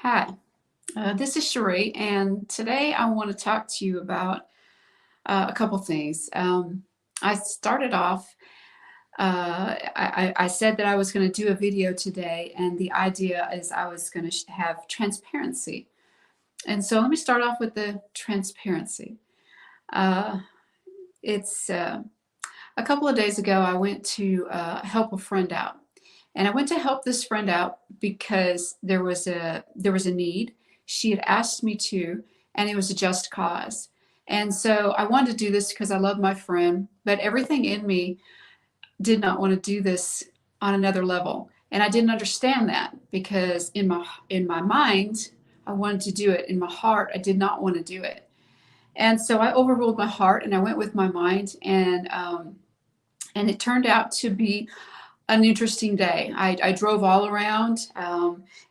Hi, this is Cherie, and today I want to talk to you about a couple things. I started off, I said that I was going to do a video today, and the idea is I was going to have transparency. And so let me start off with the transparency. Uh, it's A couple of days ago, I went to help a friend out. And I went to help this friend out because there was a need. She had asked me to, and it was a just cause. And so I wanted to do this because I love my friend, but everything in me did not want to do this on another level. And I didn't understand that because in my mind, I wanted to do it. In my heart, I did not want to do it. And so I overruled my heart and I went with my mind, and it turned out to be an interesting day. I drove all around.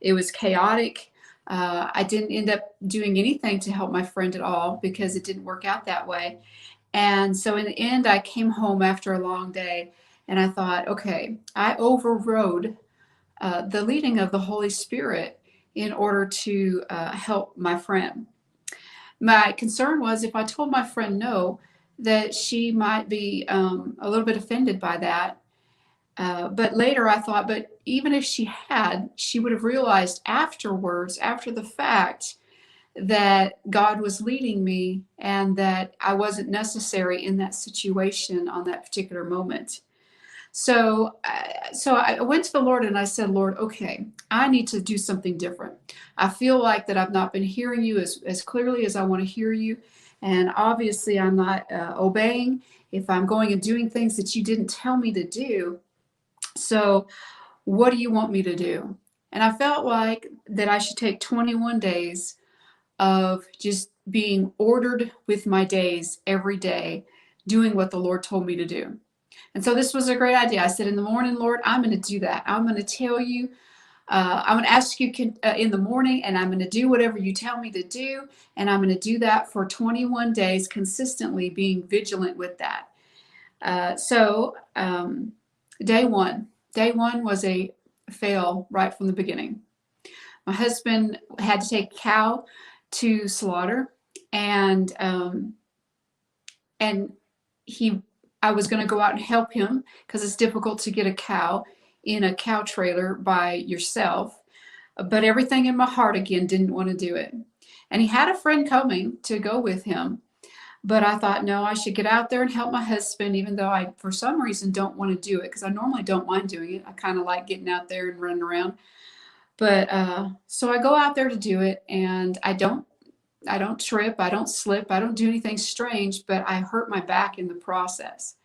It was chaotic. I didn't end up doing anything to help my friend at all because it didn't work out that way. And so in the end, I came home after a long day and I thought, okay, I overrode the leading of the Holy Spirit in order to help my friend. My concern was if I told my friend no, that she might be a little bit offended by that. But later I thought, but even if she had, she would have realized afterwards, after the fact, that God was leading me and that I wasn't necessary in that situation on that particular moment. So I went to the Lord and I said, Lord, okay, I need to do something different. I feel like that I've not been hearing you as clearly as I want to hear you. And obviously I'm not obeying if I'm going and doing things that you didn't tell me to do. So what do you want me to do? And I felt like that I should take 21 days of just being ordered with my days every day, doing what the Lord told me to do. And so this was a great idea. I said, in the morning, Lord, I'm going to do that. I'm going to tell you, I'm going to ask you in the morning, and I'm going to do whatever you tell me to do. And I'm going to do that for 21 days, consistently being vigilant with that. Day one was a fail right from the beginning. My husband had to take a cow to slaughter, and and he I was going to go out and help him because it's difficult to get a cow in a cow trailer by yourself. But everything in my heart again didn't want to do it. And he had a friend coming to go with him. But I thought, no, I should get out there and help my husband, even though I, for some reason, don't want to do it because I normally don't mind doing it. I kind of like getting out there and running around. But so I go out there to do it, and I don't trip, I don't slip, I don't do anything strange, but I hurt my back in the process.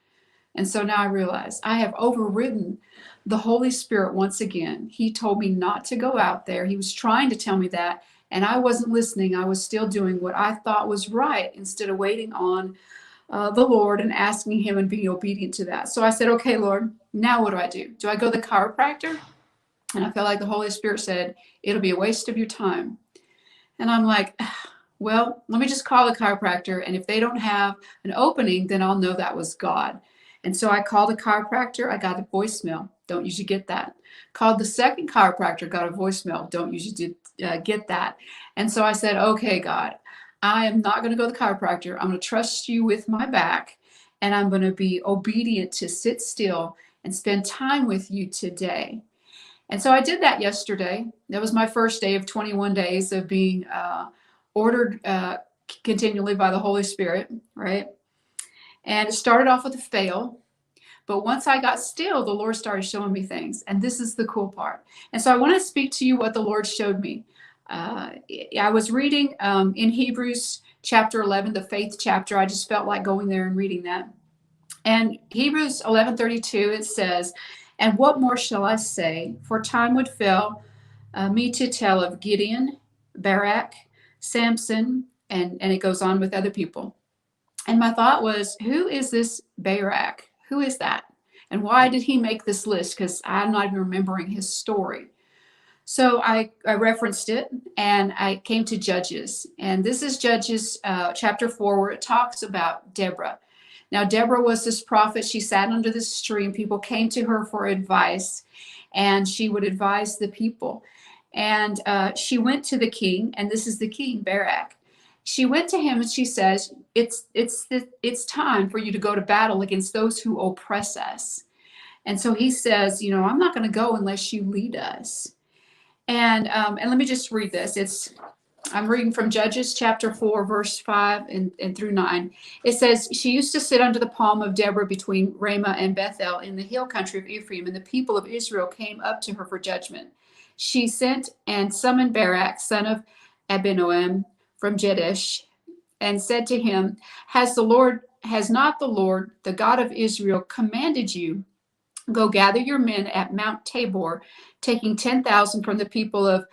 And so now I realize I have overridden the Holy Spirit once again. He told me not to go out there. He was trying to tell me that, and I wasn't listening. I was still doing what I thought was right instead of waiting on the Lord and asking Him and being obedient to that. So I said, okay, Lord, now what do? Do I go to the chiropractor? And I felt like the Holy Spirit said, it'll be a waste of your time. And I'm like, well, let me just call the chiropractor. And if they don't have an opening, then I'll know that was God. And so I called the chiropractor. I got a voicemail. Don't usually get that. Called the second chiropractor, got a voicemail. Don't usually get that. And so I said, okay, God, I am not going to go to the chiropractor. I'm going to trust you with my back. And I'm going to be obedient to sit still and spend time with you today. And so I did that yesterday. That was my first day of 21 days of being ordered continually by the Holy Spirit, right? And it started off with a fail. But once I got still, the Lord started showing me things. And this is the cool part. And so I want to speak to you what the Lord showed me. I was reading in Hebrews chapter 11, the faith chapter. I just felt like going there and reading that. And Hebrews 11:32, it says, and what more shall I say? For time would fail me to tell of Gideon, Barak, Samson, and it goes on with other people. And my thought was, who is this Barak? Who is that? And why did he make this list? Because I'm not even remembering his story. So I referenced it, and I came to Judges. And this is Judges chapter 4, where it talks about Deborah. Now, Deborah was this prophet. She sat under this tree, and people came to her for advice, and she would advise the people. And she went to the king, and this is the king, Barak. She went to him and she says, it's time for you to go to battle against those who oppress us. And so he says, I'm not going to go unless you lead us. And let me just read this. I'm reading from Judges chapter 4, verse 5 and through 9. It says, she used to sit under the palm of Deborah between Ramah and Bethel in the hill country of Ephraim, and the people of Israel came up to her for judgment. She sent and summoned Barak, son of Abinoam, from Jadesh, and said to him, has not the Lord, the God of Israel, commanded you, go gather your men at Mount Tabor, taking 10,000 from the people of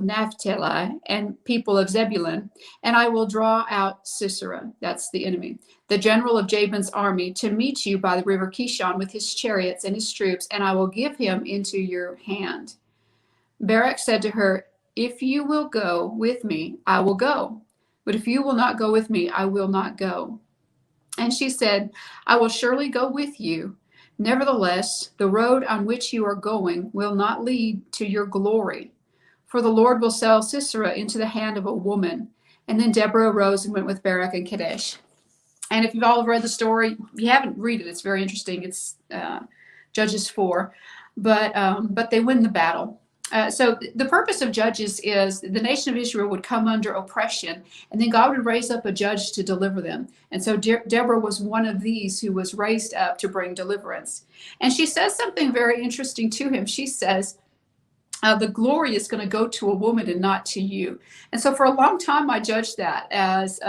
Naphtali and people of Zebulun, and I will draw out Sisera, that's the enemy, the general of Jabin's army, to meet you by the river Kishon with his chariots and his troops, and I will give him into your hand. Barak said to her, if you will go with me, I will go. But if you will not go with me, I will not go. And she said, I will surely go with you. Nevertheless, the road on which you are going will not lead to your glory. For the Lord will sell Sisera into the hand of a woman. And then Deborah arose and went with Barak and Kadesh. And if you've all read the story, if you haven't, read it. It's very interesting. It's Judges 4. But they win the battle. So the purpose of Judges is the nation of Israel would come under oppression, and then God would raise up a judge to deliver them. And so Deborah was one of these who was raised up to bring deliverance. And she says something very interesting to him. She says, the glory is going to go to a woman and not to you. And so for a long time, I judged that as,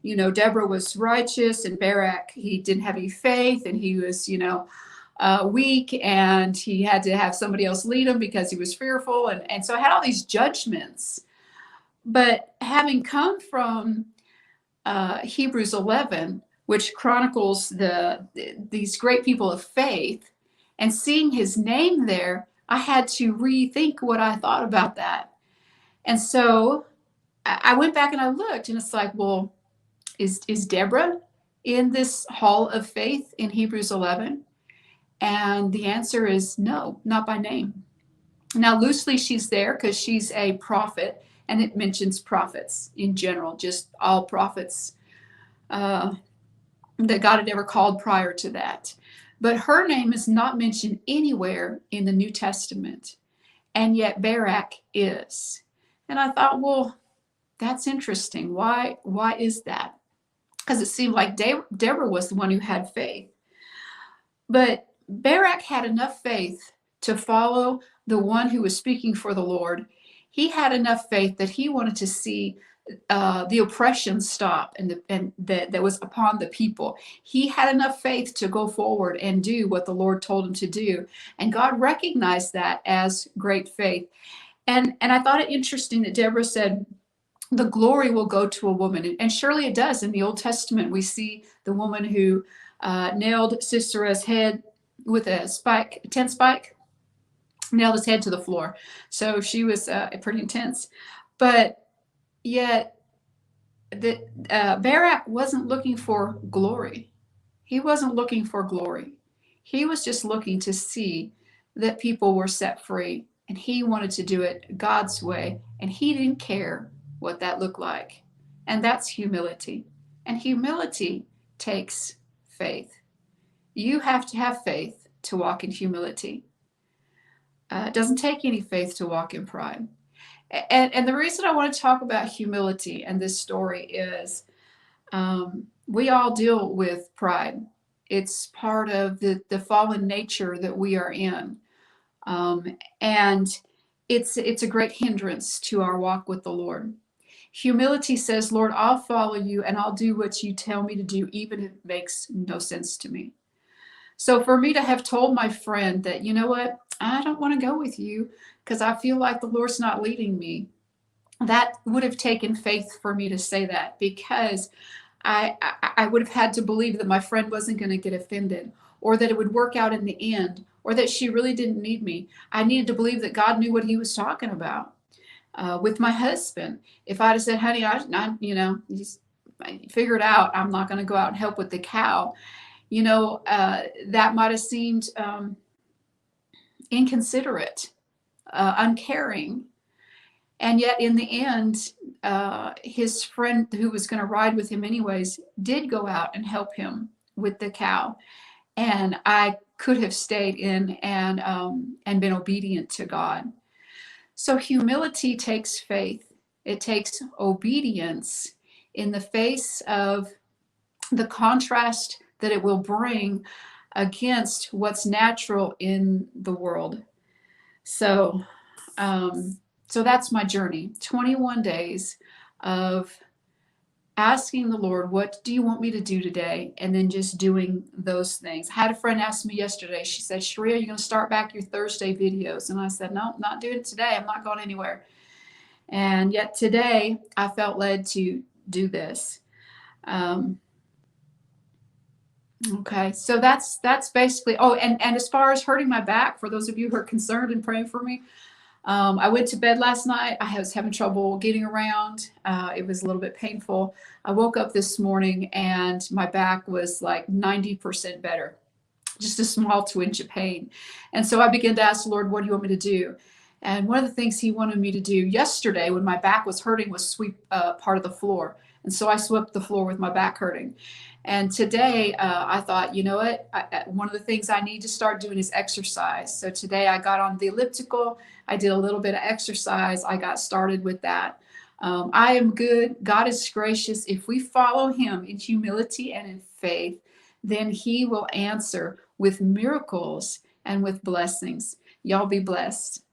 Deborah was righteous and Barak, he didn't have any faith, and he was, weak, and he had to have somebody else lead him because he was fearful. And so I had all these judgments. But having come from Hebrews 11, which chronicles these great people of faith, and seeing his name there, I had to rethink what I thought about that. And so I went back and I looked, and it's like, well, is Deborah in this hall of faith in Hebrews 11? And the answer is no, not by name. Now, loosely she's there because she's a prophet, and it mentions prophets in general, just all prophets that God had ever called prior to that. But her name is not mentioned anywhere in the New Testament, and yet Barak is. And I thought, well, that's interesting. Why is that? Because it seemed like Deborah was the one who had faith. But Barak had enough faith to follow the one who was speaking for the Lord. He had enough faith that he wanted to see the oppression stop and that was upon the people. He had enough faith to go forward and do what the Lord told him to do. And God recognized that as great faith. And I thought it interesting that Deborah said, the glory will go to a woman. And surely it does. In the Old Testament, we see the woman who nailed Sisera's head with a tent spike, nailed his head to the floor. So she was pretty intense. But yet, Barak wasn't looking for glory. He wasn't looking for glory. He was just looking to see that people were set free. And he wanted to do it God's way. And he didn't care what that looked like. And that's humility. And humility takes faith. You have to have faith to walk in humility. It doesn't take any faith to walk in pride. And the reason I want to talk about humility and this story is we all deal with pride. It's part of the fallen nature that we are in. And it's a great hindrance to our walk with the Lord. Humility says, Lord, I'll follow you and I'll do what you tell me to do, even if it makes no sense to me. So for me to have told my friend that, you know what, I don't want to go with you because I feel like the Lord's not leading me, that would have taken faith for me to say that, because I would have had to believe that my friend wasn't going to get offended, or that it would work out in the end, or that she really didn't need me. I needed to believe that God knew what he was talking about. With my husband, if I'd have said, honey, figure it out, I'm not going to go out and help with the cow, that might have seemed inconsiderate uncaring. And yet, in the end, his friend who was going to ride with him anyways did go out and help him with the cow. And I could have stayed in and been obedient to God. So humility takes faith. It takes obedience in the face of the contrast that it will bring against what's natural in the world. So, so that's my journey. 21 days of asking the Lord, what do you want me to do today? And then just doing those things. I had a friend ask me yesterday, she said, Sharia, are you going to start back your Thursday videos? And I said, no, not doing it today. I'm not going anywhere. And yet today I felt led to do this. Okay, so that's basically, oh, and as far as hurting my back, for those of you who are concerned and praying for me, I went to bed last night. I was having trouble getting around. It was a little bit painful. I woke up this morning and my back was like 90% better, just a small twinge of pain. And so I began to ask the Lord, what do you want me to do? And one of the things he wanted me to do yesterday when my back was hurting was sweep part of the floor. And so I swept the floor with my back hurting. And today I thought, you know what? One of the things I need to start doing is exercise. So today I got on the elliptical. I did a little bit of exercise. I got started with that. I am good. God is gracious. If we follow him in humility and in faith, then he will answer with miracles and with blessings. Y'all be blessed.